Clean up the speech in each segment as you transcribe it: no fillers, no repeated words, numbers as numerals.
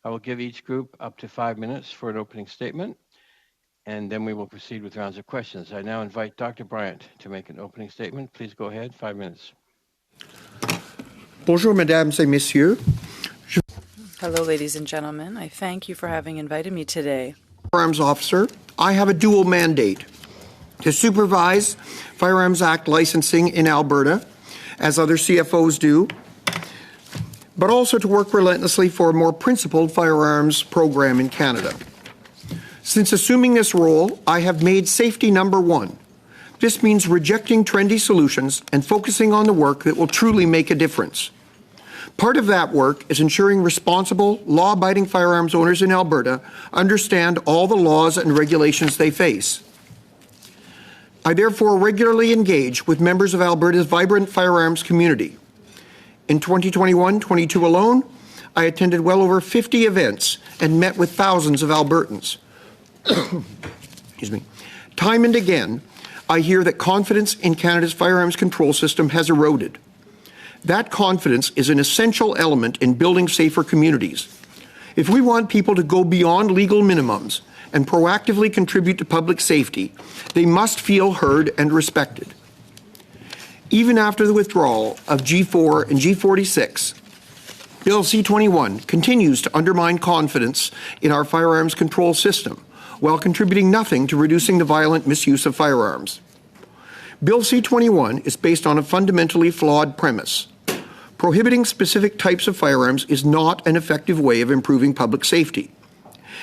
I will give each group up to 5 minutes for an opening statement, and then we will proceed with rounds of questions. I now invite Dr. Bryant to make an opening statement. Please go ahead, 5 minutes. Bonjour, mesdames et messieurs. Hello, ladies and gentlemen. I thank you for having invited me today. Firearms officer, I have a dual mandate to supervise Firearms Act licensing in Alberta, as other CFOs do, but also to work relentlessly for a more principled firearms program in Canada. Since assuming this role, I have made safety number one. This means rejecting trendy solutions and focusing on the work that will truly make a difference. Part of that work is ensuring responsible, law-abiding firearms owners in Alberta understand all the laws and regulations they face. I therefore regularly engage with members of Alberta's vibrant firearms community. In 2021-22 alone, I attended well over 50 events and met with thousands of Albertans. Excuse me. Time and again, I hear that confidence in Canada's firearms control system has eroded. That confidence is an essential element in building safer communities. If we want people to go beyond legal minimums and proactively contribute to public safety, they must feel heard and respected. Even after the withdrawal of G4 and G46, Bill C-21 continues to undermine confidence in our firearms control system, while contributing nothing to reducing the violent misuse of firearms. Bill C-21 is based on a fundamentally flawed premise. Prohibiting specific types of firearms is not an effective way of improving public safety.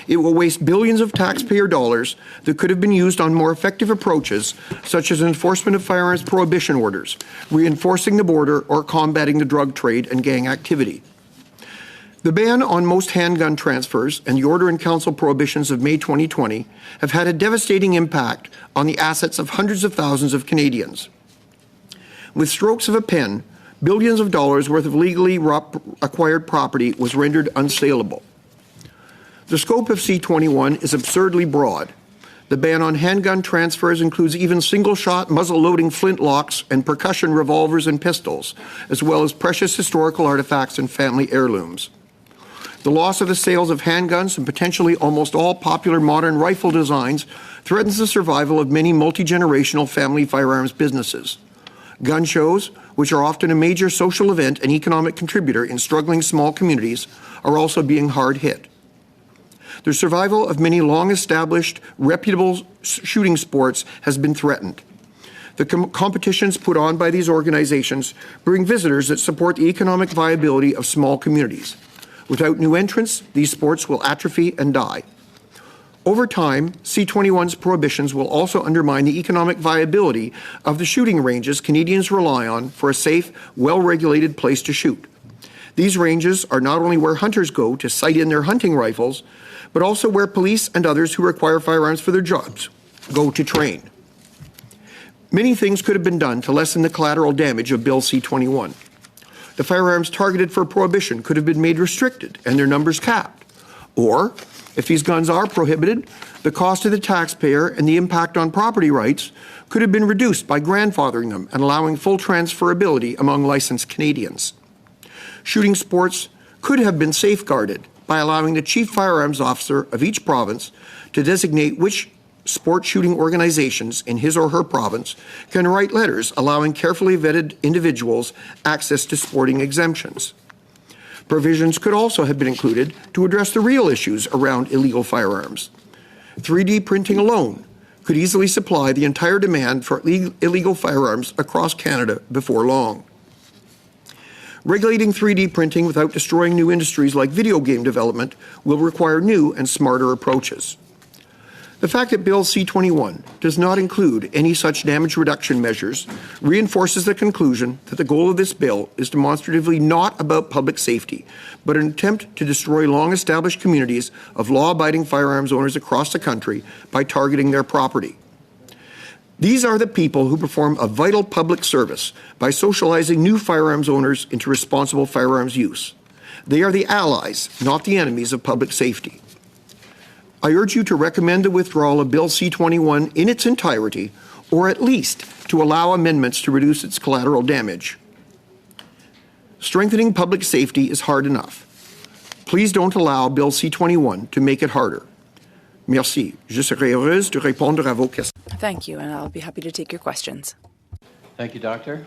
It will waste billions of taxpayer dollars that could have been used on more effective approaches, such as enforcement of firearms prohibition orders, reinforcing the border, or combating the drug trade and gang activity. The ban on most handgun transfers and the Order in Council prohibitions of May 2020 have had a devastating impact on the assets of hundreds of thousands of Canadians. With strokes of a pen, billions of dollars worth of legally acquired property was rendered unsaleable. The scope of C-21 is absurdly broad. The ban on handgun transfers includes even single-shot, muzzle-loading flintlocks and percussion revolvers and pistols, as well as precious historical artifacts and family heirlooms. The loss of the sales of handguns and potentially almost all popular modern rifle designs threatens the survival of many multi-generational family firearms businesses. Gun shows, which are often a major social event and economic contributor in struggling small communities, are also being hard hit. The survival of many long-established, reputable shooting sports has been threatened. The competitions put on by these organizations bring visitors that support the economic viability of small communities. Without new entrants, these sports will atrophy and die. Over time, C-21's prohibitions will also undermine the economic viability of the shooting ranges Canadians rely on for a safe, well-regulated place to shoot. These ranges are not only where hunters go to sight in their hunting rifles, but also where police and others who require firearms for their jobs go to train. Many things could have been done to lessen the collateral damage of Bill C-21. The firearms targeted for prohibition could have been made restricted and their numbers capped. Or, if these guns are prohibited, the cost to the taxpayer and the impact on property rights could have been reduced by grandfathering them and allowing full transferability among licensed Canadians. Shooting sports could have been safeguarded by allowing the chief firearms officer of each province to designate which sport shooting organizations in his or her province can write letters allowing carefully vetted individuals access to sporting exemptions. Provisions could also have been included to address the real issues around illegal firearms. 3D printing alone could easily supply the entire demand for illegal firearms across Canada before long. Regulating 3D printing without destroying new industries like video game development will require new and smarter approaches. The fact that Bill C-21 does not include any such damage reduction measures reinforces the conclusion that the goal of this bill is demonstratively not about public safety, but an attempt to destroy long-established communities of law-abiding firearms owners across the country by targeting their property. These are the people who perform a vital public service by socializing new firearms owners into responsible firearms use. They are the allies, not the enemies of public safety. I urge you to recommend the withdrawal of Bill C-21 in its entirety, or at least to allow amendments to reduce its collateral damage. Strengthening public safety is hard enough. Please don't allow Bill C-21 to make it harder. Merci. Je serai heureuse de répondre à vos questions. Thank you, and I'll be happy to take your questions. Thank you, Doctor.